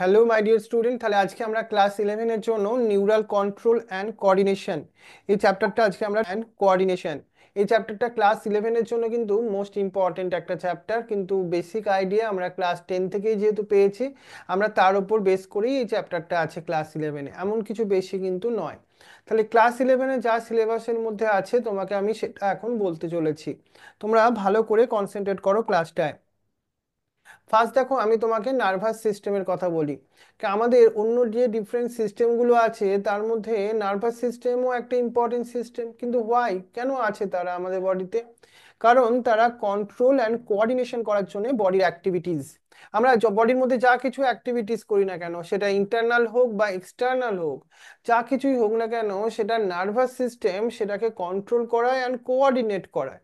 Hello my dear student, তাহলে আজকে আমরা ক্লাস 11-এর জন্য নিউরাল কন্ট্রোল অ্যান্ড কোঅর্ডিনেশন এই চ্যাপ্টারটা আজকে আমরা কোঅর্ডিনেশন এই চ্যাপ্টারটা ক্লাস 11-এর জন্য কিন্তু মোস্ট ইম্পর্টেন্ট একটা চ্যাপ্টার। কিন্তু বেসিক আইডিয়া আমরা ক্লাস 10 থেকেই যেহেতু পেয়েছি, আমরা তার উপর বেস করেই এই চ্যাপ্টারটা আছে ক্লাস 11-এ, এমন কিছু বেশি কিন্তু নয়। তাহলে ক্লাস 11-এ যা সিলেবাসের মধ্যে আছে তোমাকে আমি সেটা এখন বলতে চলেছি। তোমরা ভালো করে কনসেন্ট্রেট করো ক্লাসটায়। ফার্স্ট দেখো, আমি তোমাকে নার্ভাস সিস্টেমের কথা বলি। আমাদের অন্য যে ডিফারেন্ট সিস্টেমগুলো আছে তার মধ্যে নার্ভাস সিস্টেমও একটা ইম্পর্টেন্ট সিস্টেম। কিন্তু হোয়াই, কেন আছে তারা আমাদের বডিতে? কারণ তারা কন্ট্রোল অ্যান্ড কোঅর্ডিনেশন করার জন্য বডির অ্যাক্টিভিটিস, আমরা বডির মধ্যে যা কিছু অ্যাক্টিভিটিস করি না কেন, সেটা ইন্টারনাল হোক বা এক্সটার্নাল হোক, যা কিছুই হোক না কেন, সেটা নার্ভাস সিস্টেম সেটাকে কন্ট্রোল করায় অ্যান্ড কোঅর্ডিনেট করায়।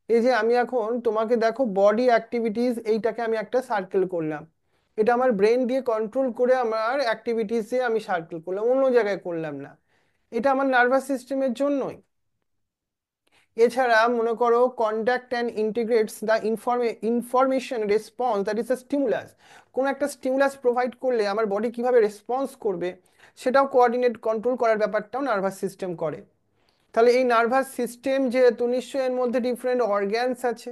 এই যে আমি এখন তোমাকে দেখো, বডি অ্যাক্টিভিটিস এইটাকে আমি একটা সার্কেল করলাম, এটা আমার ব্রেন দিয়ে কন্ট্রোল করে আমার অ্যাক্টিভিটিসে আমি সার্কেল করলাম, অন্য জায়গায় করলাম না। এটা আমার নার্ভাস সিস্টেমের জন্যই। এছাড়া মনে করো, conduct and ইন্টিগ্রেটস the information response that is a stimulus. কোন একটা স্টিমুলাস প্রোভাইড করলে আমার বডি কিভাবে রেসপন্স করবে, সেটাও কোঅর্ডিনেট কন্ট্রোল করার ব্যাপারটাও নার্ভাস সিস্টেম করে। তাহলে এই নার্ভাস সিস্টেম যেহেতু, নিশ্চয়ই এর মধ্যে ডিফারেন্ট অর্গ্যানস আছে।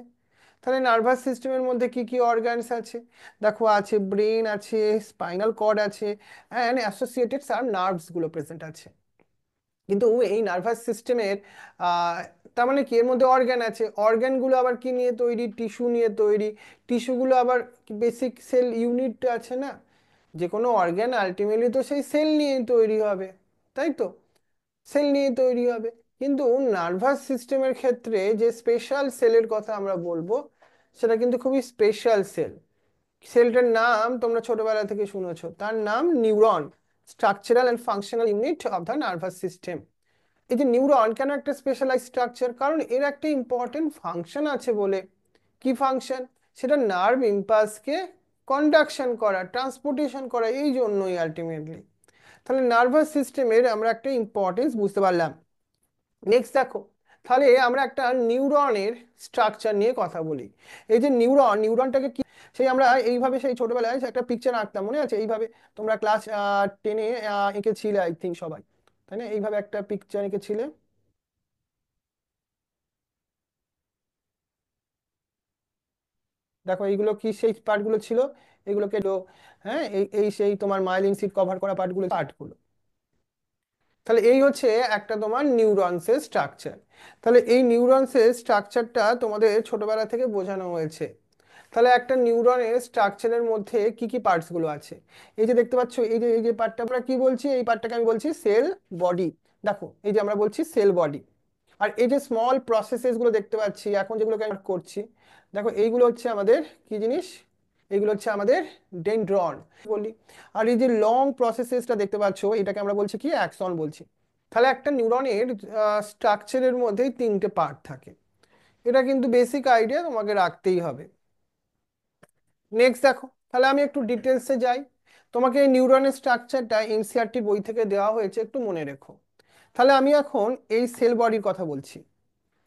তাহলে নার্ভাস সিস্টেমের মধ্যে কি কি অর্গানস আছে? দেখো, আছে ব্রেন, আছে স্পাইনাল কর্ড আছে, অ্যান্ড অ্যাসোসিয়েটেড সার নার্ভস গুলো প্রেজেন্ট আছে। কিন্তু এই নার্ভাস সিস্টেমের তার মানে কি, এর মধ্যে অর্গান আছে, অর্গানগুলো আবার কি নিয়ে তৈরি? টিস্যু নিয়ে তৈরি। টিস্যুগুলো আবার বেসিক সেল ইউনিট আছে না? যে কোনো অর্গান আলটিমেটলি তো সেই সেল নিয়েই তৈরি হবে, তাই তো? সেল নিয়ে তৈরি হবে। কিন্তু নার্ভাস সিস্টেমের ক্ষেত্রে যে স্পেশাল সেলের কথা আমরা বলবো, সেটা কিন্তু খুবই স্পেশাল সেল। সেলটার নাম তোমরা ছোটবেলা থেকে শুনেছো, তার নাম neuron, structural and functional unit of the nervous system. এই যে নিউরন কেন একটা স্পেশালাইজ স্ট্রাকচার? কারণ এর একটা ইম্পর্টেন্ট ফাংশন আছে বলে। কি ফাংশন? সেটা নার্ভ ইম্পালসকে কন্ডাকশন করা, ট্রান্সপোর্টেশন করা, এই জন্যই আলটিমেটলি। তাহলে নার্ভাস সিস্টেমের আমরা একটা ইম্পর্টেন্স বুঝতে পারলাম। নেক্সট দেখো, তাহলে আমরা একটা নিউরনের স্ট্রাকচার নিয়ে কথা বলি। এই যে নিউরনটাকে কি, সেই আমরা এইভাবে সেই ছোটবেলায় একটা পিকচার আঁকতাম, মনে আছে? এইভাবে তোমরা ক্লাস 10-এ এঁকেছিলে আই থিঙ্ক সবাই, তাই না? এইভাবে একটা পিকচার এঁকেছিলে। দেখো, এইগুলো কি সেই পার্টগুলো ছিল? এগুলোকে হ্যাঁ, এই এই সেই তোমার মাইলিন সিট কভার করা পার্টগুলো। তাহলে এই হচ্ছে একটা তোমার নিউরনসের স্ট্রাকচার। তাহলে এই নিউরনসের স্ট্রাকচারটা তোমাদের ছোটবেলা থেকে বোঝানো হয়েছে। তাহলে একটা নিউরনের স্ট্রাকচারের মধ্যে কি কি পার্টস গুলো আছে? এই যে দেখতে পাচ্ছ, এই যে পার্টটা আমরা কি বলছি, এই পার্টটাকে আমি বলছি সেল বডি। দেখো, এই যে আমরা বলছি সেল বডি। আর এই যে স্মল প্রসেসেস গুলো দেখতে পাচ্ছি এখন, যেগুলোকে আমি করছি, দেখো এইগুলো হচ্ছে আমাদের কি জিনিস? এগুলো হচ্ছে আমাদের ডেনড্রন বলি। আর এই যে লং প্রসেসেসটা দেখতে পাচ্ছ, এটাকে আমরা বলছি কি, অ্যাক্সন বলছি। তাহলে একটা নিউরনের স্ট্রাকচারের মধ্যেই তিনটে পার্ট থাকে। এটা কিন্তু বেসিক আইডিয়া তোমাকে রাখতেই হবে। নেক্সট দেখো, তাহলে আমি একটু ডিটেলসে যাই। তোমাকে এই নিউরনের স্ট্রাকচারটা এনসিইআরটির বই থেকে দেওয়া হয়েছে, একটু মনে রেখো। তাহলে আমি এখন এই সেল বডির কথা বলছি।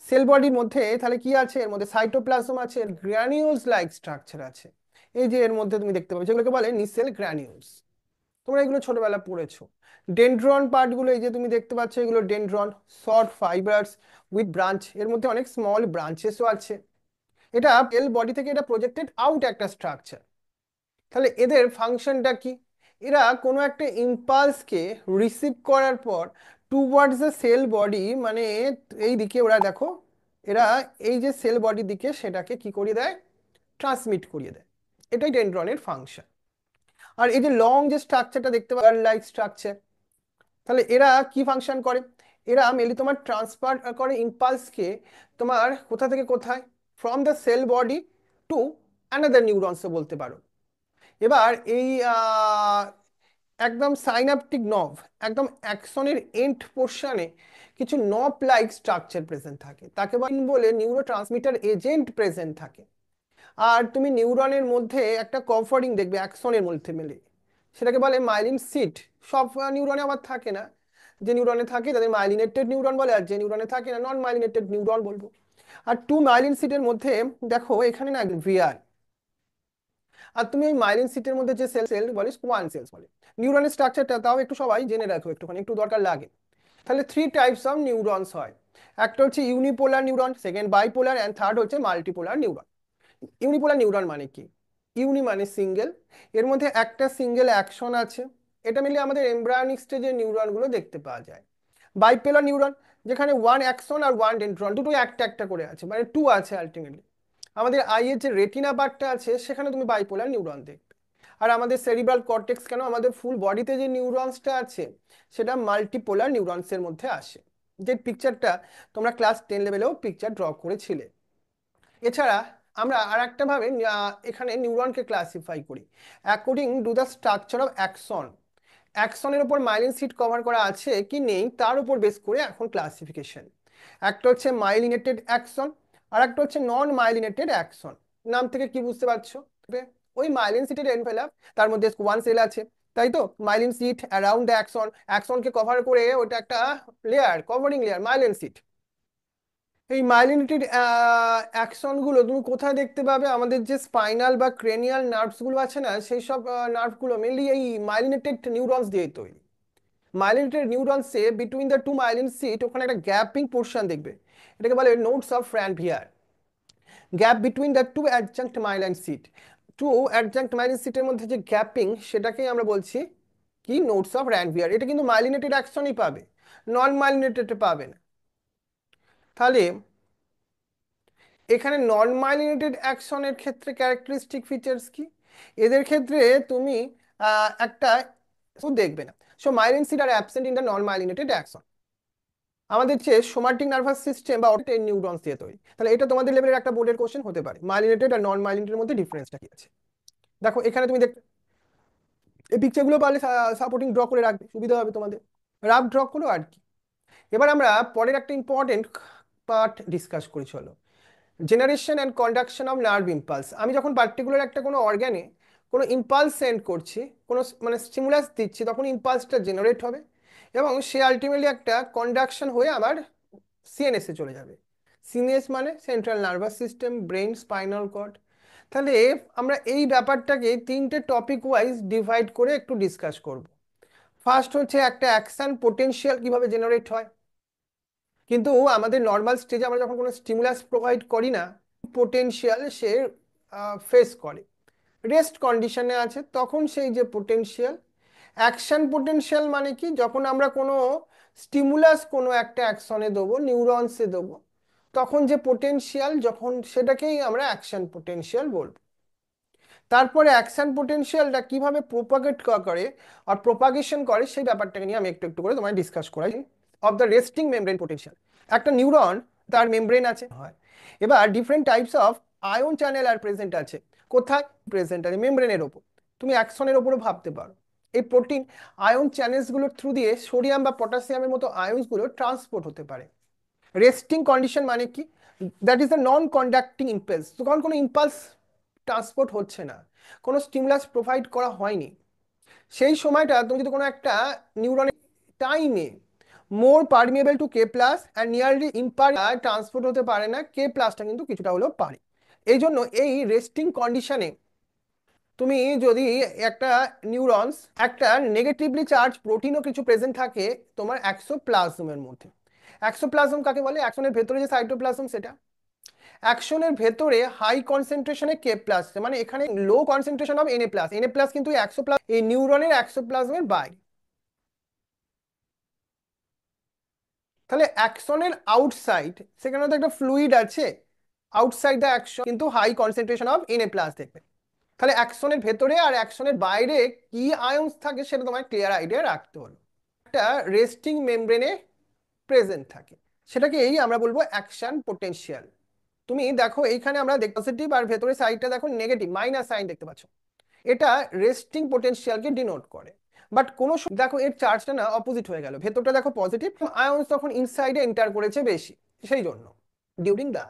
সেল বডির মধ্যে তাহলে কি আছে? এর মধ্যে সাইটোপ্লাজম আছে, গ্র্যানিউলস লাইক স্ট্রাকচার আছে। এই যে এর মধ্যে তুমি দেখতে পাবে, যেগুলোকে বলে নিসেল গ্র্যানিউলস। তোমরা এগুলো ছোটবেলা পড়েছো। ডেনড্রন পার্টগুলো এই যে তুমি দেখতে পাচ্ছ, এগুলো dendron, short fibres with branch, এর মধ্যে অনেক স্মল ব্রাঞ্চেসও আছে। এটা সেল বডি থেকে এটা প্রজেক্টেড আউট একটা স্ট্রাকচার। তাহলে এদের ফাংশনটা কি? এরা কোনো একটা ইম্পালসকে রিসিভ করার পর টুয়ার্ডস দ্য সেল বডি, মানে এই দিকে ওরা, দেখো, এরা এই যে সেল বডির দিকে সেটাকে কি করিয়ে দেয়? ট্রান্সমিট করিয়ে দেয়। এটাই ডেনড্রনের ফাংশন। আর এই যে লং যে স্ট্রাকচারটা দেখতে পাচ্ছ, লাইক স্ট্রাকচার, তাহলে এরা কি ফাংশন করে? এরা মেনলি তোমার ট্রান্সফার করে ইম্পালসকে, তোমার কোথা থেকে কোথায়, from the cell body to another নিউরনসও বলতে পারো। এবার এই একদম সাইনাপটিক নভ, একদম অ্যাক্সনের এন্ড পোর্শনে কিছু নব লাইক স্ট্রাকচার প্রেজেন্ট থাকে, তাকে বলে নিউরো ট্রান্সমিটার এজেন্ট প্রেজেন্ট থাকে। আর তুমি নিউরনের মধ্যে একটা কভারিং দেখবে অ্যাক্সনের মধ্যে মেলে, সেটাকে বলে মাইলিন সিট। সব নিউরনে আবার থাকে না, যে নিউরনে থাকে তাদের মাইলিনেটেড নিউরন বলে, আর যে নিউরনে থাকে না নন মাইলিনেটেড নিউরন বলবো। আর টু মাইলিন সিটের মধ্যে দেখো এখানে না ভিআর, আর তুমি ওই মাইলিন সিটের মধ্যে যে সেল সেল বলে স্কোয়ান সেলস বলে। নিউরনের স্ট্রাকচারটা তাও একটু সবাই জেনে রাখো, একটুখানি একটু দরকার লাগে। তাহলে থ্রি টাইপস অফ নিউরনস হয়। একটা হচ্ছে unipolar neuron, second bipolar, and third হচ্ছে মাল্টিপোলার নিউরন। ইউনিপোলার নিউরন মানে কি? ইউনি মানে সিঙ্গেল, এর মধ্যে একটা সিঙ্গেল অ্যাকশন আছে। এটা মিলে আমাদের এমব্রায়োনিক স্টেজের নিউরনগুলো দেখতে পাওয়া যায়। বাইপোলার নিউরন, যেখানে ওয়ান অ্যাকশন আর ওয়ান ডেন্ড্রন, দুটোই একটা একটা করে আছে, মানে টু আছে আলটিমেটলি। আমাদের আইয়ের যে রেটিনা পার্টটা আছে সেখানে তুমি বাইপোলার নিউরন দেখবে। আর আমাদের সেরিব্রাল কর্টেক্স, কেন আমাদের ফুল বডিতে যে নিউরনসটা আছে সেটা মাল্টিপোলার নিউরনসের মধ্যে আসে, যে পিকচারটা তোমরা ক্লাস 10 লেভেলেও পিকচার ড্র করেছিলে। এছাড়া আমরা আর একটা ভাবে এখানে নিউরনকে ক্লাসিফাই করি according to the structure of axon. অ্যাক্সনের উপর মাইলিন সিট কভার করা আছে কি নেই তার উপর বেস করে এখন ক্লাসিফিকেশন। একটা হচ্ছে মাইলিনেটেড অ্যাক্সন, আর একটা হচ্ছে নন মাইলিনেটেড অ্যাক্সন। নাম থেকে কি বুঝতে পারছো? ওই মাইলিন সিটের এনভেলাপ, তার মধ্যে ওয়ান সেল আছে, তাই তো? Myelin sheath around the axon, অ্যাক্সনকে কভার করে ওটা একটা layer, covering layer, myelin sheath. এই মাইলিনেটেড অ্যাকশন গুলো তুমি কোথায় দেখতে পাবে? আমাদের যে স্পাইনাল বা ক্রেনিয়াল নার্ভস গুলো আছে না, সেই সব নার্ভ গুলো মেনলি এই মাইলিনেটেড নিউরনস দিয়ে তৈরি। মাইলিনেটেড নিউরনসে between the two myelin sheath ওখানে একটা গ্যাপিং পোর্শন দেখবে, এটাকে বলে nodes of Ranvier. Gap between the two adjunct myelin sheath, two adjunct myelin সিটের মধ্যে যে গ্যাপিং, সেটাকেই আমরা বলছি কি নোটস অফ ফ্র্যানভিয়ার। এটা কিন্তু মাইলিনেটেড অ্যাকশনই পাবে, নন মাইলিনেটেড পাবে না। তাহলে এখানে নন মাইলিনেটেড অ্যাকশনের ক্ষেত্রে ক্যারেক্টারিস্টিক ফিচার্স কি? এদের ক্ষেত্রে তুমি একটা দেখবে না। So myelin sheath are absent in the non myelinated axon. আমাদের যে সোমাটিক নার্ভাস সিস্টেম বা অটোটেন নিউরনস দিয়ে তৈরি। তাহলে এটা তোমাদের লেভেলের একটা বোর্ডের কোশ্চেন হতে পারে, মাইলিনেটেড আর নন মাইলিনেটেড মধ্যে ডিফারেন্সটা কি আছে। দেখো এখানে তুমি দেখ, এই পিকচারগুলো পারলে সাপোর্টিং ড্র করে রাখবে, সুবিধা হবে তোমাদের। রাফ ড্র করো আর কি। এবার আমরা পরের একটা ইম্পর্টেন্ট পার্ট ডিসকাস করি, চলো। Generation and conduction of nerve impulse. আমি যখন পার্টিকুলার একটা কোনো অর্গ্যানে কোনো ইম্পালস সেন্ড করছি, কোনো মানে স্টিমুলাস দিচ্ছি, তখন ইম্পালসটা জেনারেট হবে এবং সে আলটিমেটলি একটা কন্ডাকশন হয়ে আবার সিএনএসে চলে যাবে। সিএনএস মানে central nervous system, brain, spinal cord. তাহলে আমরা এই ব্যাপারটাকে তিনটে টপিক ওয়াইজ ডিভাইড করে একটু ডিসকাস করব। ফার্স্ট হচ্ছে একটা অ্যাকশন পোটেনশিয়াল কিভাবে জেনারেট হয়। কিন্তু আমাদের নর্মাল স্টেজে আমরা যখন কোনো স্টিমুলাস প্রোভাইড করি না, পোটেনশিয়াল সে ফেস করে, রেস্ট কন্ডিশনে আছে, তখন সেই যে পোটেনশিয়াল। অ্যাকশন পোটেনশিয়াল মানে কি? যখন আমরা কোনো স্টিমুলাস কোনো একটা অ্যাকশনে দেবো, নিউরনসে দেবো, তখন যে পোটেনশিয়াল, যখন সেটাকেই আমরা অ্যাকশন পোটেনশিয়াল বলবো। তারপরে অ্যাকশন পোটেনশিয়ালটা কিভাবে প্রোপাগেট করে আর প্রোপাগেশন করে, সেই ব্যাপারটাকে নিয়ে আমি একটু একটু করে তোমায় ডিসকাস করাই। Of the resting membrane potential. একটা নিউরন, তার মেমব্রেন আছে হয়। এবার different types of ion channel are present আছে। কোথায় প্রেজেন্ট আছে? মেমব্রেনের ওপর। তুমি অ্যাকশনের ওপরও ভাবতে পারো। এই প্রোটিন আয়ন চ্যানেলসগুলোর থ্রু দিয়ে সোডিয়াম বা পটাশিয়ামের মতো আয়নসগুলো ট্রান্সপোর্ট হতে পারে। রেস্টিং কন্ডিশন মানে কি? That is the non conducting impulse. তখন কোনো ইম্পালস ট্রান্সপোর্ট হচ্ছে না, কোনো স্টিমুলাস প্রোভাইড করা হয়নি, সেই সময়টা তুমি যদি কোনো একটা নিউরনের টাইমে more permeable to K plus and nearly ইম্পার ট্রান্সপোর্ট হতে পারে না, কে প্লাসটা কিন্তু কিছুটা হলেও পারে। এই জন্য এই রেস্টিং কন্ডিশনে তুমি যদি একটা নিউরনস একটা নেগেটিভলি চার্জ প্রোটিনও কিছু প্রেজেন্ট থাকে তোমার অ্যাক্সোপ্লাজমের মধ্যে। অ্যাক্সোপ্লাজম কাকে বলে? অ্যাকশনের ভেতরে যে সাইটোপ্লাজম, সেটা। অ্যাকশনের ভেতরে হাই কনসেন্ট্রেশনে কে প্লাস, মানে এখানে low concentration of NA plus. NA plus কিন্তু অ্যাক্সোপ্লাস, এই নিউরনের অ্যাক্সোপ্লাজমের বাইরে। তাহলে অ্যাকশনের আউটসাইড, সেখানে তো একটা ফ্লুইড আছে আউটসাইড দ্য অ্যাকশন, কিন্তু high concentration of NA plus দেখবে। তাহলে অ্যাকশনের ভেতরে আর অ্যাকশনের বাইরে কি আয়নস থাকে সেটা তোমার ক্লিয়ার আইডিয়া রাখতে হলো। একটা রেস্টিং মেমব্রেনে প্রেজেন্ট থাকে, সেটাকেই আমরা বলবো অ্যাকশন পোটেনশিয়াল। তুমি দেখো এইখানে আমরা পজিটিভ আর ভেতরে সাইডটা দেখো নেগেটিভ মাইনাস সাইন দেখতে পাচ্ছ, এটা রেস্টিং পোটেনশিয়ালকে ডিনোট করে। বাট কোনো দেখো এর চার্জটা না অপোজিট হয়ে গেল, ভেতরটা দেখো পজিটিভ, আয়নস তখন ইনসাইডে এন্টার করেছে বেশি, সেই জন্য ডিউরিং দা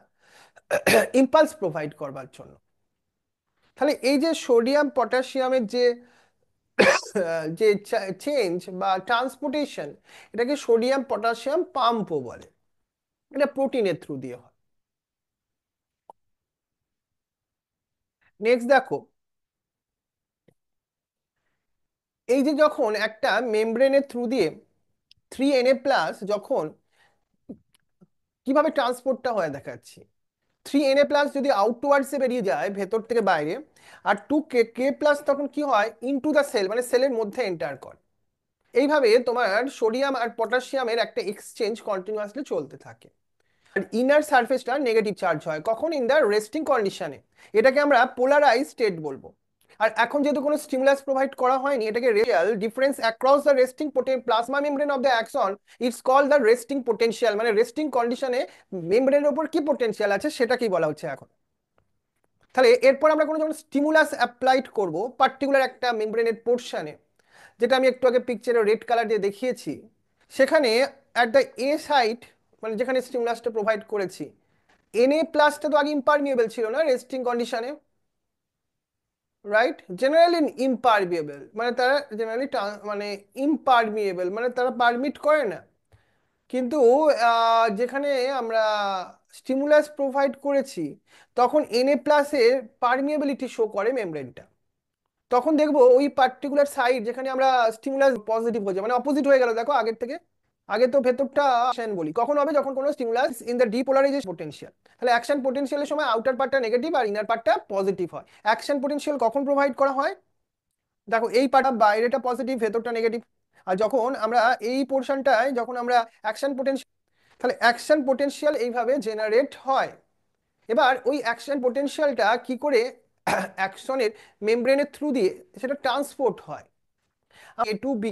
ইম্পালস প্রোভাইড করবার জন্য। তাহলে এই যে সোডিয়াম পটাশিয়ামের যে যে চেঞ্জ বা ট্রান্সপোর্টেশন, এটাকে সোডিয়াম পটাশিয়াম পাম্পও বলে। এটা প্রোটিনের থ্রু দিয়ে হয়। নেক্সট দেখো, এই যে যখন একটা মেমব্রেনের থ্রু দিয়ে 3Na+ যখন কিভাবে ট্রান্সপোর্টটা হয় দেখাচ্ছি। 3Na+ যদি আউটওয়ার্ডসে বেরিয়ে যায় ভেতর থেকে বাইরে, আর 2K+ তখন কি হয়, ইনটু দ্য সেল, মানে সেলের মধ্যে এন্টার করে। এইভাবে তোমার সোডিয়াম আর পটাশিয়ামের একটা এক্সচেঞ্জ কন্টিনিউয়াসলি চলতে থাকে। আর ইনার সারফেসটা নেগেটিভ চার্জ হয় কখন, ইন দ্য রেস্টিং কন্ডিশনে। এটাকে আমরা পোলারাইজ স্টেট বলবো। আর এখন যেহেতু কোনো স্টিমুলাস প্রোভাইড করা হয়নি, এটাকে radial difference across the resting plasma membrane of the axon, it's called the resting potential. মানে রেস্টিং কন্ডিশনে মেমব্রেনের ওপর কি পোটেনশিয়াল আছে সেটাকেই বলা হচ্ছে এখন। তাহলে এরপর আমরা কোনো যখন স্টিমুলাস অ্যাপ্লাইড করব পার্টিকুলার একটা মেমব্রেনের পোর্শনে, যেটা আমি একটু আগে পিকচারে রেড কালার দিয়ে দেখিয়েছি, সেখানে অ্যাট দ্য এ সাইট, মানে যেখানে স্টিমুলাসটা প্রোভাইড করেছি, Na+টা তো আগে ইম্পারমিয়েবল ছিল না রেস্টিং কন্ডিশনে, রাইট? জেনারেলি ইম্পারমিয়েবল মানে তারা জেনারেলি মানে ইম্পারমিয়েবল মানে তারা পারমিট করে না। কিন্তু যেখানে আমরা স্টিমুলাস প্রোভাইড করেছি তখন Na+-এর পারমিয়েবিলিটি শো করে মেমব্রেনটা। তখন দেখবো ওই পার্টিকুলার সাইড যেখানে আমরা স্টিমুলাস পজিটিভ হয়েছে, মানে অপোজিট হয়ে গেল দেখো আগের থেকে। আগে তো ভেতরটা অ্যাকশন বলি কখন হবে, যখন কোনো stimulus in the depolarisation potential. তাহলে অ্যাকশন পোটেনশিয়ালের সময় আউটার পার্টটা নেগেটিভ আর ইনার পার্টটা পজিটিভ হয়। অ্যাকশন পোটেনশিয়াল কখন প্রোভাইড করা হয়, দেখো এই পার্টটা বাইরেটা পজিটিভ ভেতরটা নেগেটিভ। আর যখন আমরা এই পোর্শনটায় যখন আমরা অ্যাকশন পোটেনশিয়াল, তাহলে অ্যাকশন পোটেনশিয়াল এইভাবে জেনারেট হয়। এবার ওই অ্যাকশন পোটেনশিয়ালটা কি করে অ্যাকশনের মেমব্রেনের থ্রু দিয়ে সেটা ট্রান্সপোর্ট হয় A to B,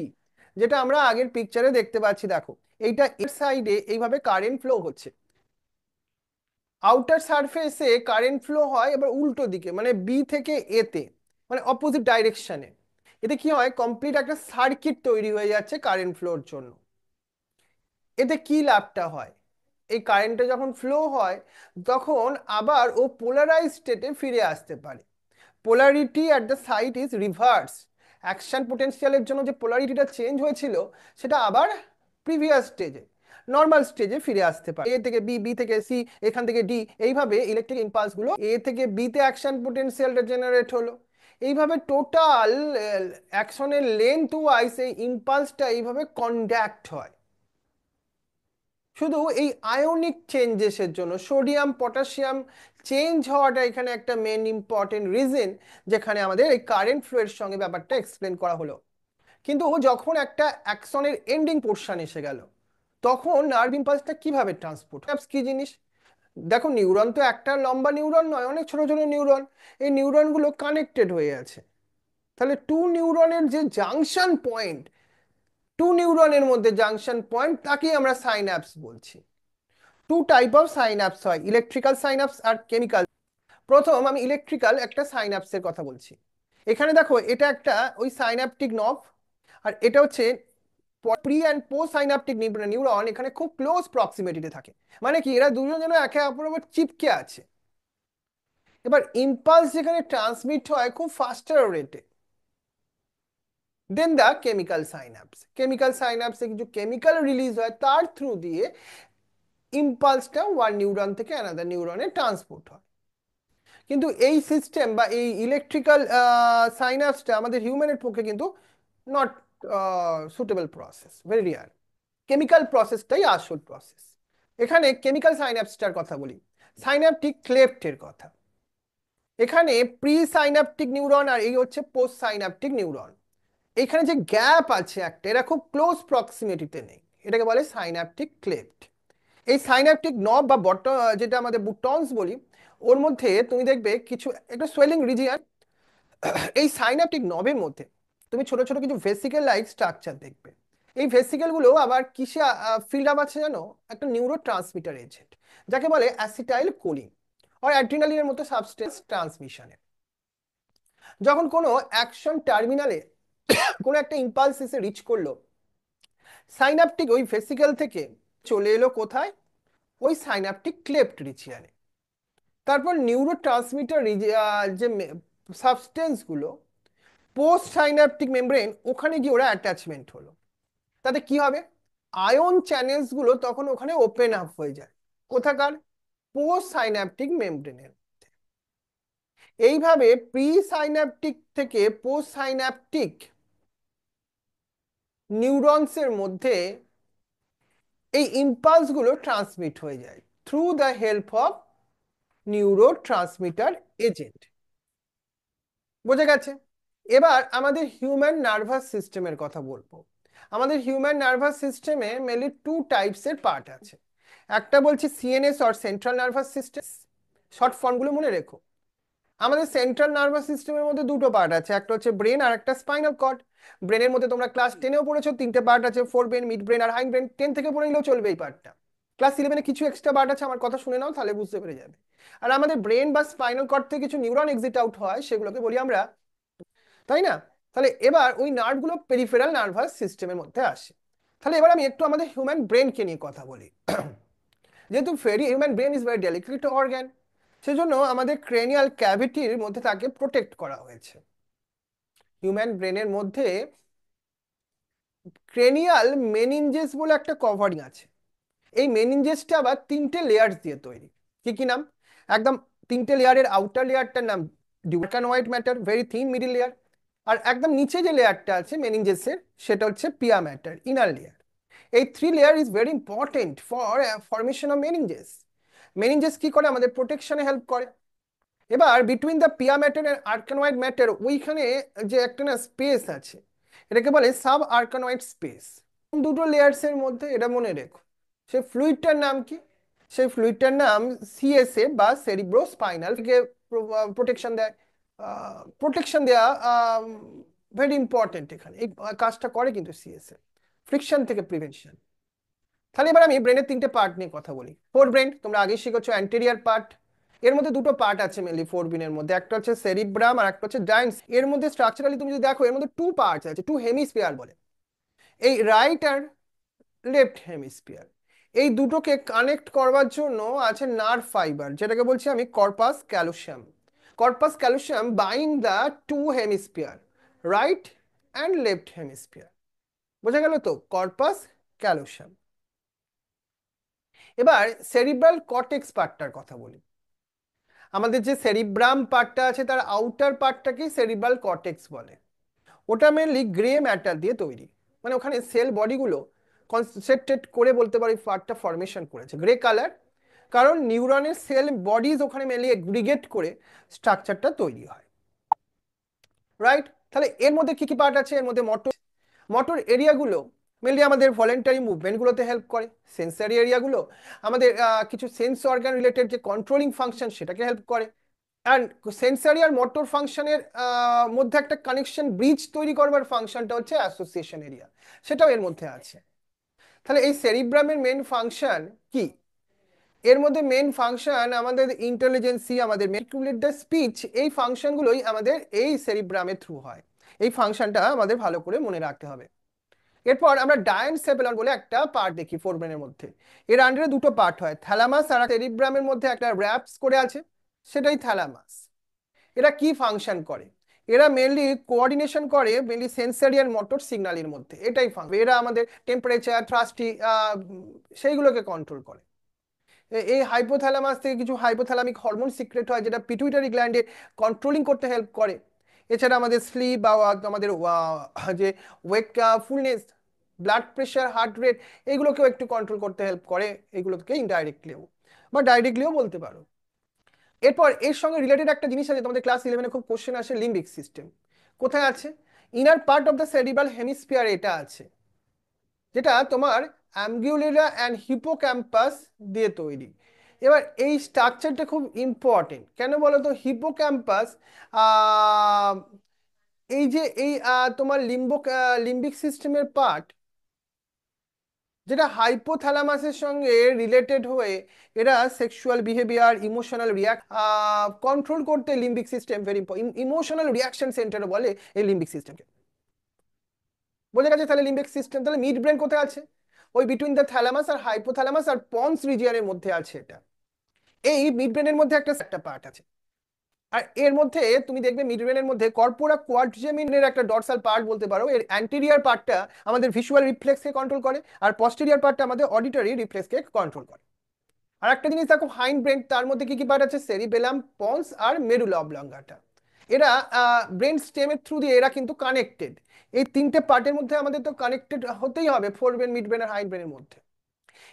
যেটা আমরা আগের পিকচারে দেখতে পাচ্ছি। দেখো এইটা এর সাইডে এইভাবে কারেন্ট ফ্লো হচ্ছে, আউটার সারফেসে কারেন্ট ফ্লো হয় এবার উল্টো দিকে, মানে বি থেকে এ তে, মানে অপোজিট ডাইরেকশনে। এতে কি হয়, কমপ্লিট একটা সার্কিট তৈরি হয়ে যাচ্ছে কারেন্ট ফ্লোর জন্য। এতে কি লাভটা হয়, এই কারেন্টটা যখন ফ্লো হয় তখন আবার ও পোলারাইজ স্টেটে ফিরে আসতে পারে। Polarity at the site is reverse. Action পোটেনশিয়ালের জন্য যে পোলারিটিটা চেঞ্জ হয়েছিল সেটা আবার প্রিভিয়াস স্টেজে নর্মাল স্টেজে ফিরে আসতে পারে। এ থেকে বি, বি থেকে সি, এখান থেকে ডি, এইভাবে ইলেকট্রিক ইম্পালস গুলো এ থেকে বি তে অ্যাকশন পোটেনশিয়ালটা জেনারেট হলো। এইভাবে টোটাল অ্যাকশনের লেন্থ ওয়াইজ এই ইম্পালসটা এইভাবে কন্ডাক্ট হয়। শুধু এই আয়নিক চেঞ্জেসের জন্য সোডিয়াম পটাশিয়াম চেঞ্জ হওয়াটা এখানে একটা মেন ইম্পর্টেন্ট রিজন, যেখানে আমাদের এই কারেন্ট ফ্লো এর সঙ্গে ব্যাপারটা এক্সপ্লেন করা হলো। কিন্তু যখন একটা অ্যাকশনের এন্ডিং পোর্শন এসে গেল তখন নার্ভ ইম্পালসটা কিভাবে ট্রান্সপোর্ট, কি জিনিস, দেখো নিউরন তো একটা লম্বা নিউরন নয়, অনেক ছোট ছোট নিউরন। এই নিউরনগুলো কানেক্টেড হয়ে আছে। তাহলে টু নিউরনের যে জাংশন পয়েন্ট, টু নিউরনের মধ্যে জাংশন পয়েন্ট, তাকেই আমরা সাইন্যাপস বলছি। টু টাইপ অফ সাইন্যাপস হয়, ইলেকট্রিক্যাল সাইন্যাপস আর কেমিক্যাল। প্রথম আমি ইলেকট্রিক্যাল একটা সাইন্যাপসের কথা বলছি। এখানে দেখো এটা একটা ওই সাইন্যাপটিক নব, আর এটা হচ্ছে pre and post synaptic neuron, এখানে খুব ক্লোজ প্রক্সিমিটিতে থাকে। মানে কি, এরা দুজন যেন একে অপরের উপর চিপকে আছে। এবার ইম্পালস যেখানে ট্রান্সমিট হয় খুব ফাস্টার রেটে দেন দ্য কেমিক্যাল সাইন্যাপস। কেমিক্যাল সাইন্যাপসে কিছু কেমিক্যাল রিলিজ হয়, তার থ্রু দিয়ে ইম্পালসটা ওয়ান নিউরন থেকে অ্যানাদার নিউরনে ট্রান্সপোর্ট হয়। কিন্তু এই সিস্টেম বা এই ইলেকট্রিক্যাল সাইন্যাপসটা আমাদের হিউম্যানের পক্ষে কিন্তু not suitable process, very rare. Chemical প্রসেসটাই আসল প্রসেস। এখানে কেমিক্যাল সাইন্যাপসটার কথা বলি, সাইন্যাপটিক ক্লেফটের কথা। এখানে প্রি সাইন্যাপটিক নিউরন আর এই হচ্ছে পোস্ট সাইন্যাপটিক নিউরন। এখানে যে গ্যাপ আছে একটা, এরা খুব ক্লোজ প্রক্সিমিটিতে নেই, এটাকে বলে সাইন্যাপটিক ক্লেফট। এই সাইন্যাপটিক নব বা যেটা আমাদের বুটন্স বলি, ওর মধ্যে তুমি দেখবে কিছু একটা সোয়েলিং রিজিয়ন। এই সাইন্যাপটিক নবের মধ্যে তুমি ছোট ছোট কিছু ভেসিকেল লাইক স্ট্রাকচার দেখবে। এই ভেসিকেল গুলো আবার কিসে ফিল্ড আপ আছে জানো, একটা নিউরো ট্রান্সমিটার এজেন্ট, যাকে বলে অ্যাসিটাইল কোলিন আর অ্যাড্রিনালিনের মতো সাবস্টেন্স ট্রান্সমিশনে। যখন কোনো অ্যাকশন টার্মিনালে কোনো একটা ইম্পালস এসে রিচ করলো, সাইন্যাপটিক ওই ভেসিকেল থেকে চলে এলো কোথায়, ওই সাইন্যাপটিক ক্লেফট রিজিয়নে। তারপর নিউরো ট্রান্সমিটার যে সাবস্টেন্স গুলো পোস্ট সাইন্যাপটিক মেমব্রেন, ওখানে গিয়ে ওরা অ্যাটাচমেন্ট হলো। তাতে কি হবে, আয়ন চ্যানেলস গুলো তখন ওখানে ওপেন আপ হয়ে যায়, কোথাকার, পোস্ট সাইন্যাপটিক মেমব্রেনের। এইভাবে প্রি সাইন্যাপটিক থেকে পোস্ট সাইন্যাপটিক নিউরনসের মধ্যে এই ইম্পালসগুলো ট্রান্সমিট হয়ে যায় through the help of neuro transmitter agent. বোঝা গেছে? এবার আমাদের হিউম্যান নার্ভাস সিস্টেমের কথা বলবো। আমাদের হিউম্যান নার্ভাস সিস্টেমে মেনলি টু টাইপসের পার্ট আছে। একটা বলছি CNS or central nervous system, short ফর্মগুলো মনে রেখো। আমাদের সেন্ট্রাল নার্ভাস সিস্টেমের মধ্যে দুটো পার্ট আছে, একটা হচ্ছে ব্রেন আর একটা স্পাইনাল কর্ড। ব্রেনের মধ্যে তোমরা ক্লাস 10-এও পড়েছো, তিনটে পার্ট আছে, ফোর ব্রেন, মিড ব্রেন আর হাইন্ড ব্রেন। 10 থেকে পড়ে নিলেও চলবে এই পার্টটা। ক্লাস 11-এ কিছু এক্সট্রা পার্ট আছে, আমার কথা শুনে নাও, তাহলে বুঝতে পেরে যাবে। আর আমাদের ব্রেন বা স্পাইনাল কর্ড থেকে কিছু নিউরন এক্সিট আউট হয়, সেগুলোকে বলি আমরা, তাই না? তাহলে এবার ওই নার্ভগুলো পেরিফেরাল নার্ভাস সিস্টেমের মধ্যে আসে। তাহলে এবার আমি একটু আমাদের হিউম্যান ব্রেনকে নিয়ে কথা বলি। যেহেতু human brain is very delicate organ, সেজন্য আমাদের ক্রেনিয়াল ক্যাভিটির মধ্যে তাকে প্রোটেক্ট করা হয়েছে। হিউম্যান ব্রেনের মধ্যে ক্রেনিয়াল মেনিনজেস বলে একটা কভারিং আছে। এই মেনিনজেসটা আবার তিনটে লেয়ার দিয়ে তৈরি। কি কি নাম? একদম তিনটে লেয়ারের আউটার লেয়ারটার নাম ডিউরকানোয়েড matter, very thin middle layer. আর একদম নিচে যে লেয়ারটা আছে মেনিনজেসের, সেটা হচ্ছে পিয়া ম্যাটার, ইনার লেয়ার। এই three layer is very important for formation of meninges. Meninges কি করে? আমাদের প্রোটেকশনে হেল্প করে। এবার between the pia matter and arachnoid matter, ওইখানে যে একটা না স্পেস আছে, এটাকে বলে সাব আর্কানয়েড স্পেস। দুটো লেয়ার্স এর মধ্যে, এটা মনে রেখো। সেই ফ্লুইডটার নাম কি? সেই ফ্লুইডটার নাম সিএসএ বা সেরিব্রো স্পাইনাল, থেকে প্রোটেকশন দেয়। প্রোটেকশন দেয়া ভেরি ইম্পর্টেন্ট এখানে, এই কাজটা করে কিন্তু সিএসএ, ফ্রিকশন থেকে প্রিভেনশন। তাহলে এবার আমি ব্রেনের তিনটে পার্ট নিয়ে কথা বলি। ফোর ব্রেন তোমরা আগে শিখেছো, অ্যান্টেরিয়ার পার্ট। এর মধ্যে দুটো পার্ট আছে মেনলি ফোর ব্রেনের মধ্যে, একটা হচ্ছে সেরিব্রাম আর একটা হচ্ছে ডাইন্স। এর মধ্যে স্ট্রাকচারালি তুমি যদি দেখো, এর মধ্যে টু পার্টস আছে, টু হেমিস্ফিয়ার বলে, এই রাইট আর লেফট হেমিস্ফিয়ার। এই দুটোকে কানেক্ট করবার জন্য আছে নার্ভ ফাইবার, যেটাকে বলছি আমি corpus callosum. Corpus callosum bind the two hemisphere, right and left hemisphere. বোঝা গেল তো? Corpus callosum. এবার সেরিব্রাল কর্টেক্স পার্টটার কথা বলি। আমাদের যে সেরিব্রাম পার্টটা আছে, তার আউটার পার্টটাকেই সেরিব্রাল কর্টেক্স বলে। ওটা মেনলি গ্রে ম্যাটার দিয়ে তৈরি, মানে ওখানে সেল বডিগুলো কনসেন্ট্রেট করে বলতে পারি পার্টটা ফরমেশন করেছে গ্রে কালার, কারণ নিউরনের সেল বডিজ ওখানে মেনলি এগ্রিগেট করে স্ট্রাকচারটা তৈরি হয়, রাইট? তাহলে এর মধ্যে কি কি পার্ট আছে? এর মধ্যে মোটর, মোটর এরিয়াগুলো মেনলি আমাদের ভলেন্টারি মুভমেন্টগুলোতে হেল্প করে। সেন্সারি এরিয়াগুলো আমাদের কিছু সেন্স অর্গান রিলেটেড যে কন্ট্রোলিং ফাংশন, সেটাকে হেল্প করে। অ্যান্ড সেন্সারি আর মোটর ফাংশনের মধ্যে একটা কানেকশন ব্রিজ তৈরি করবার ফাংশনটা হচ্ছে অ্যাসোসিয়েশন এরিয়া, সেটাও এর মধ্যে আছে। তাহলে এই সেরিব্রামের মেন ফাংশন কি? এর মধ্যে মেন ফাংশন আমাদের ইন্টেলিজেন্সি, আমাদের ম্যানিপুলেট দ্য স্পিচ, এই ফাংশনগুলোই আমাদের এই সেরিব্রামের থ্রু হয়। এই ফাংশনটা আমাদের ভালো করে মনে রাখতে হবে। এরপর আমরা ডায়েনসেফেলন বলে একটা পার্ট দেখি ফোরব্রেনের মধ্যে। এর আন্ডারে দুটো পার্ট হয়, থ্যালামাস আর সেরিব্রামের মধ্যে একটা র্যাপস করে আছে, সেটাই থ্যালামাস। এরা কি ফাংশন করে? এরা মেনলি কোঅর্ডিনেশন করে মেনলি সেন্সারি আর মোটর সিগন্যালের মধ্যে, এটাই ফাংশন। এরা আমাদের টেম্পারেচার, থ্রাস্টি, সেইগুলোকে কন্ট্রোল করে। এই হাইপোথ্যালামাস থেকে কিছু হাইপোথ্যালামিক হরমোন সিক্রেট হয়, যেটা পিটুইটারি গ্ল্যান্ডে কন্ট্রোলিং করতে হেল্প করে। এছাড়া আমাদের স্লিপ বা আমাদের যে ওয়েকফুলনেস, ব্লাড প্রেশার, হার্ট রেট, এইগুলোকেও একটু কন্ট্রোল করতে হেল্প করে, এগুলোকে ইনডাইরেক্টলিও বা ডাইরেক্টলিও বলতে পারো। এরপর এর সঙ্গে রিলেটেড একটা জিনিস আছে, তোমাদের ক্লাস 11-এ খুব কোশ্চেন আসে, লিম্বিক সিস্টেম কোথায় আছে? Inner part of the cerebral hemisphere এটা আছে, যেটা তোমার অ্যাম্বিউলেরা অ্যান্ড হিপোক্যাম্পাস দিয়ে তৈরি। এবার এই স্ট্রাকচারটা খুব ইম্পর্টেন্ট, কেন বলো তো? হিপোক্যাম্পাস এই যে এই তোমার লিম্বিক সিস্টেমের পার্ট, যেটা হাইপোথ্যালামাসের সঙ্গে রিলেটেড হয়ে এরা sexual behaviour, emotional react control করতে limbic system very important. Emotional reaction centre বলে এই লিম্বিক সিস্টেমকে। বোঝা গেছে? তাহলে লিম্বিক সিস্টেম। তাহলে মিড ব্রেন কোথায় আছে? ওই বিটুইন দ্য থ্যালামাস আর হাইপোথ্যালামাস আর পন্স রিজিয়নের মধ্যে আছে এটা। এই মিড ব্রেনের মধ্যে একটা পার্ট আছে। আর এর মধ্যে তুমি দেখবে মিড ব্রেনের মধ্যে কর্পোরা কোয়াড্রিজেমিনের একটা ডরসাল পার্ট বলতে পারো। এর অ্যান্টেরিয়ার পার্টটা আমাদের ভিজুয়াল রিফ্লেক্সকে কন্ট্রোল করে, আর পস্টেরিয়ার পার্টটা আমাদের অডিটরি রিফ্লেক্সকে কন্ট্রোল করে। আর একটা জিনিস দেখো, হাইন্ড ব্রেন, তার মধ্যে কি কি পার্ট আছে? সেরিবেলাম, পন্স আর মেডুলা অবলঙ্গাটা। এরা ব্রেন স্টেমের থ্রু দিয়ে এরা কিন্তু কানেক্টেড। এই তিনটে পার্টের মধ্যে আমাদের তো কানেক্টেড হতেই হবে, ফোর ব্রেন, মিড ব্রেন আর হাইন্ড ব্রেনের মধ্যে।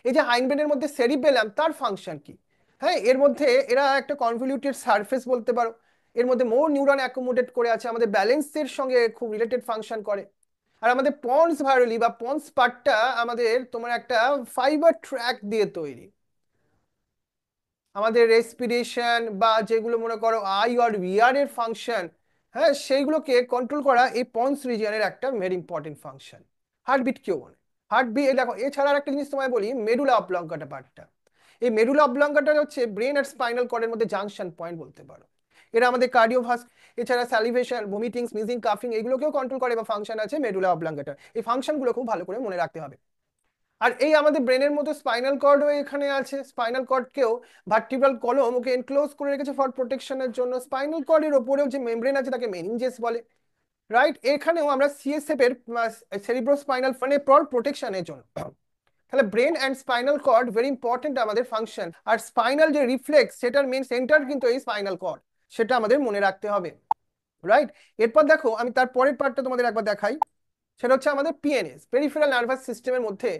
এই যে হাইন্ড ব্রেনের মধ্যে সেরিবেলাম, তার ফাংশন কি? হ্যাঁ, এর মধ্যে এরা একটা কনভলিউটেড সারফেস বলতে পারো। এর মধ্যে মোর নিউরন অ্যাকোমোডেট করে আছে, আমাদের ব্যালেন্সের সঙ্গে খুব রিলেটেড ফাংশন করে। আর আমাদের পন্স ভায়োলি বা পন্স পার্টটা আমাদের তোমার একটা ফাইবার ট্র্যাক দিয়ে তৈরি। আমাদের রেসপিরেশন বা যেগুলো মনে করো আই আর ইয়ার এর ফাংশন, হ্যাঁ, সেইগুলোকে কন্ট্রোল করা এই পন্স রিজিয়নের একটা ভেরি ইম্পর্টেন্ট ফাংশন। হার্টবিট কেউ বলে, হার্টবিট দেখো। এছাড়া আর একটা জিনিস তোমায় বলি, মেডুলা অবলঙ্গাটা পার্টটা। এই মেডুলা অবলঙ্গাটা হচ্ছে ব্রেন আর স্পাইনাল কর্ডের মধ্যে জাংশন পয়েন্ট বলতে পারো। এরা আমাদের কার্ডিওভাস, এছাড়া স্যালিভেশন, ভমিটিং, স্নিজিং, কাফিং এগুলোকেও কন্ট্রোল করে বা ফাংশন আছে মেডুলা অবলঙ্গাটা। এই ফাংশনগুলো খুব ভালো করে মনে রাখতে হবে। আর এই আমাদের ব্রেনের মতো স্পাইনাল কর্ড এখানে আছে, স্পাইনাল কর্ডকেও ভার্টিব্রাল কলম ওকে এনক্লোজ করে রেখেছে ফর প্রোটেকশনের জন্য। স্পাইনাল কর্ডের ওপরেও যে মেমব্রেন আছে তাকে মেনিনজেস বলে, রাইট? এখানেও আমরা সিএসএফ এর সেরিব্রোস্পাইনাল ফানে ফর প্রোটেকশনের জন্য। তাহলে brain and spinal cord very important আমাদের ফাংশন। আর স্পাইনাল যে রিফ্লেক্স, সেটার মেন সেন্টার কিন্তু এই স্পাইনাল কর্ড, সেটা আমাদের মনে রাখতে হবে, রাইট? এরপর দেখো আমি তার পরের পার্টটা তোমাদের একবার দেখাই। সেটা হচ্ছে আমাদের পিএনএস, পেরিফেরাল নার্ভাস সিস্টেমের মধ্যে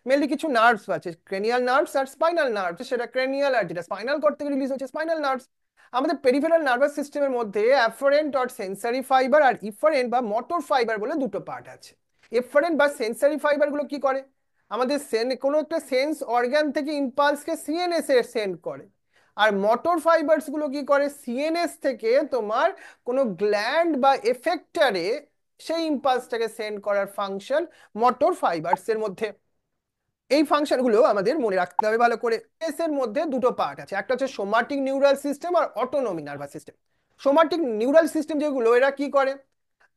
মেনলি কিছু নার্ভস আছে, ক্রেনিয়াল নার্ভস আর স্পাইনাল নার্ভস। সেটা ক্রেনিয়াল, আর যেটা স্পাইনাল কর্ড থেকে রিলিজ হচ্ছে স্পাইনাল নার্ভস। আমাদের পেরিফেরাল নার্ভাস সিস্টেমের মধ্যে অ্যাফারেন্ট আর সেন্সরি ফাইবার আর ইফারেন্ট বা মোটর ফাইবার বলে দুটো পার্ট আছে। এফারেন্ট বা সেন্সরি ফাইবার গুলো কি করে? আমাদের কোনো একটা সেন্স অর্গান থেকে ইম্পালসকে সিএনএস এ সেন্ড করে। আর মোটর ফাইবারস গুলো কি করে? সিএনএস থেকে তোমার কোনো গ্ল্যান্ড বা এফেক্টরে সেই ইম্পালসটাকে সেন্ড করার ফাংশন মোটর ফাইবারস এর মধ্যে। এই ফাংশনগুলো আমাদের মনে রাখতে হবে ভালো করে। এস এর মধ্যে দুটো পার্ট আছে, একটা হচ্ছে সোমাটিক নিউরাল সিস্টেম আর autonomic nervous system. Somatic neural system যেগুলো, এরা কি করে?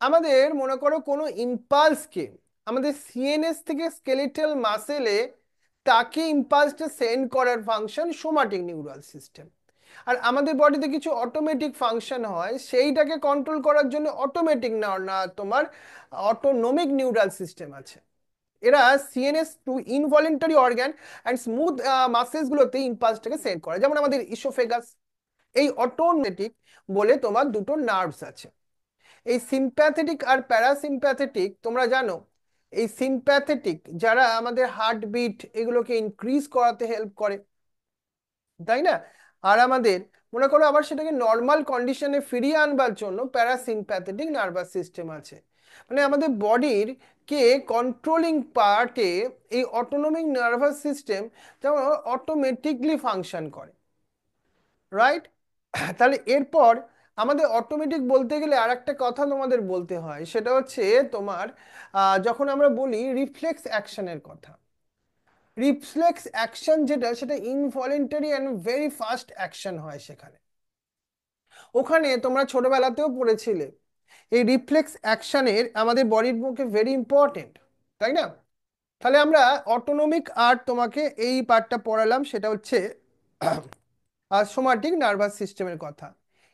আমাদের মনে করো কোনো ইম্পালসকে আমাদের সিএনএস থেকে স্কেলেটাল মাসেলে তাকে ইম্পালসটা সেন্ড করার ফাংশন সোমাটিক নিউরাল সিস্টেম। আর আমাদের বডিতে কিছু অটোমেটিক ফাংশন হয়, সেইটাকে কন্ট্রোল করার জন্য অটোমেটিক না না তোমার অটোনমিক নিউরাল সিস্টেম আছে। এরা CNS to involuntary organ and smooth muscles গুলোতে ইম্পালসটাকে সেন্ড করে। যেমন আমাদের ইসোফেগাস, এই অটোমেটিক বলে তোমার দুটো নার্ভস আছে। এই সিম্প্যাথেটিক আর প্যারাসিম্প্যাথেটিক, তোমরা জানো এই সিম্প্যাথেটিক যারা আমাদের হার্টবিট এগুলোকে ইনক্রিজ করাতে হেল্প করে, তাই না? আর আমাদের মনে করো আবার সেটাকে নর্মাল কন্ডিশনে ফিরিয়ে আনবার জন্য প্যারাসিম্প্যাথেটিক নার্ভাস সিস্টেম আছে। মানে আমাদের বডির কে কন্ট্রোলিং পার্টে এই অটোনমিক নার্ভাস সিস্টেম যেমন অটোমেটিকলি ফাংশন করে, রাইট? তাহলে এরপর আমাদের অটোমেটিক বলতে গেলে আর একটা কথা তোমাদের বলতে হয়, সেটা হচ্ছে তোমার যখন আমরা বলি রিফ্লেক্স অ্যাকশনের কথা। রিফ্লেক্স অ্যাকশন যেটা, সেটা involuntary and very fast action হয় সেখানে। ওখানে তোমরা ছোটবেলাতেও পড়েছিলে এই রিফ্লেক্স অ্যাকশনের আমাদের বডির পক্ষে ভেরি ইম্পর্টেন্ট, তাই না? তাহলে আমরা অটোনমিক আর তোমাকে এই পার্টটা পড়ালাম, সেটা হচ্ছে সোমাটিক নার্ভাস সিস্টেমের কথা।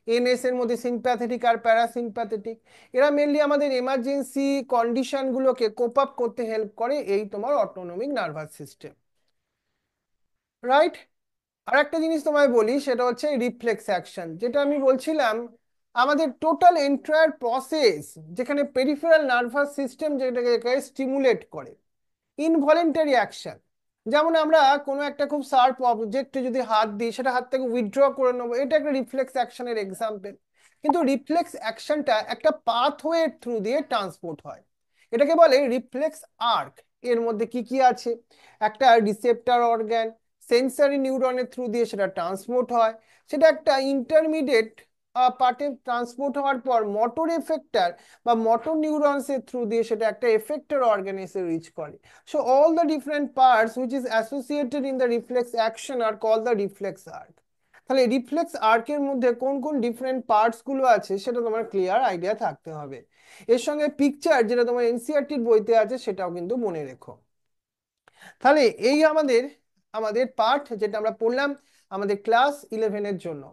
এনএস এর মধ্যে সিম্প্যাথেটিক আর প্যারাসিম্প্যাথেটিক, এরা মেনলি আমাদের এমার্জেন্সি কন্ডিশনগুলোকে কোপ আপ করতে হেল্প করে, এই তোমার অটোনমিক নার্ভাস সিস্টেম, রাইট? আর একটা জিনিস তোমায় বলি, সেটা হচ্ছে রিফ্লেক্স অ্যাকশন, যেটা আমি বলছিলাম আমাদের টোটাল এন্টায়ার প্রসেস, যেখানে পেরিফেরাল নার্ভাস সিস্টেম যেটাকে স্টিমুলেট করে। ইনভলেন্টারি অ্যাকশন, যেমন আমরা কোনো একটা খুব শার্প অবজেক্টে যদি হাত দিই, সেটা হাত থেকে উইথড্র করে নেবো, এটা একটা রিফ্লেক্স অ্যাকশনের এক্সাম্পল। কিন্তু রিফ্লেক্স অ্যাকশনটা একটা পাথওয়ের থ্রু দিয়ে ট্রান্সপোর্ট হয়, এটাকে বলে রিফ্লেক্স আর্ক। এর মধ্যে কি কি আছে? একটা রিসেপ্টর অর্গান, সেন্সরি নিউরনের থ্রু দিয়ে সেটা ট্রান্সপোর্ট হয়, সেটা একটা ইন্টারমিডিয়েট পার্টে ট্রান্সপোর্ট হওয়ার পর মোটর এফেক্টর বা মোটর নিউরনসের থ্রু দিয়ে সেটা একটা এফেক্টর অর্গানে এসে রিচ করে। So all the different parts which is associated in the reflex action are called the reflex arc. তাহলে রিফ্লেক্স আর্কের মধ্যে কোন কোন ডিফারেন্ট পার্টস গুলো আছে সেটা তোমার ক্লিয়ার আইডিয়া থাকতে হবে। এর সঙ্গে পিকচার যেটা তোমার এনসিইআরটির বইতে আছে সেটাও কিন্তু মনে রেখো। তাহলে এই আমাদের আমাদের পার্ট যেটা আমরা পড়লাম আমাদের ক্লাস 11-এর জন্য,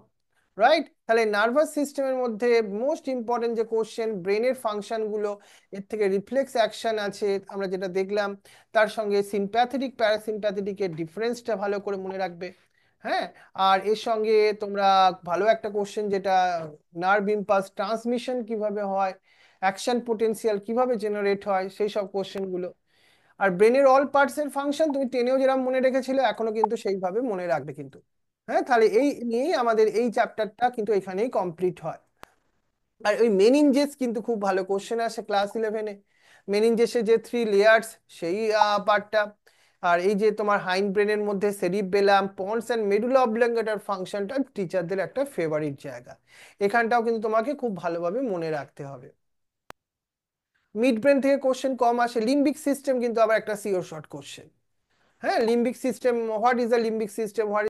রাইট? তাহলে নার্ভাস সিস্টেমের মধ্যে মোস্ট ইম্পর্টেন্ট যে কোশ্চেন, ব্রেনের ফাংশন গুলো, এর থেকে রিফ্লেক্স অ্যাকশন আছে আমরা যেটা দেখলাম, তার সঙ্গে সিম্প্যাথেটিক প্যারাসিম্প্যাথেটিক এর ডিফারেন্সটা ভালো করে মনে রাখবে, হ্যাঁ, আর এর সঙ্গে তোমরা ভালো একটা কোশ্চেন যেটা নার্ভ ইম্পালস ট্রান্সমিশন কিভাবে হয়, অ্যাকশন পোটেনশিয়াল কিভাবে জেনারেট হয়, সেই সব কোশ্চেনগুলো। আর ব্রেনের অল পার্টস এর ফাংশন তুমি টেনেও যেরকম মনে রেখেছিলে এখনো কিন্তু সেইভাবে মনে রাখবে কিন্তু। হ্যাঁ, তাহলে এই নিয়েই আমাদের এই চ্যাপ্টারটা কিন্তু এখানেই কমপ্লিট হয়। আর ওই মেনিনজেস কিন্তু খুব ভালো কোশ্চেন আসে ক্লাস 11-এ। মেনিনজেসের যে 3 লেয়ার্স, সেই পার্টটা। আর এই যে তোমার হাইন্ড ব্রেনের মধ্যে সেরিবেলাম, পন্স অ্যান্ড মেডুলা অবলঙ্গেটার ফাংশনটা টিচারদের একটা ফেভারিট জায়গা। এখানটাও কিন্তু তোমাকে খুব ভালোভাবে মনে রাখতে হবে। মিড ব্রেন থেকে কোশ্চেন কম আসে। লিম্বিক সিস্টেম কিন্তু আবার একটা সিওর শর্ট কোশ্চেন। হ্যাঁ, limbic system, what is the limbic system,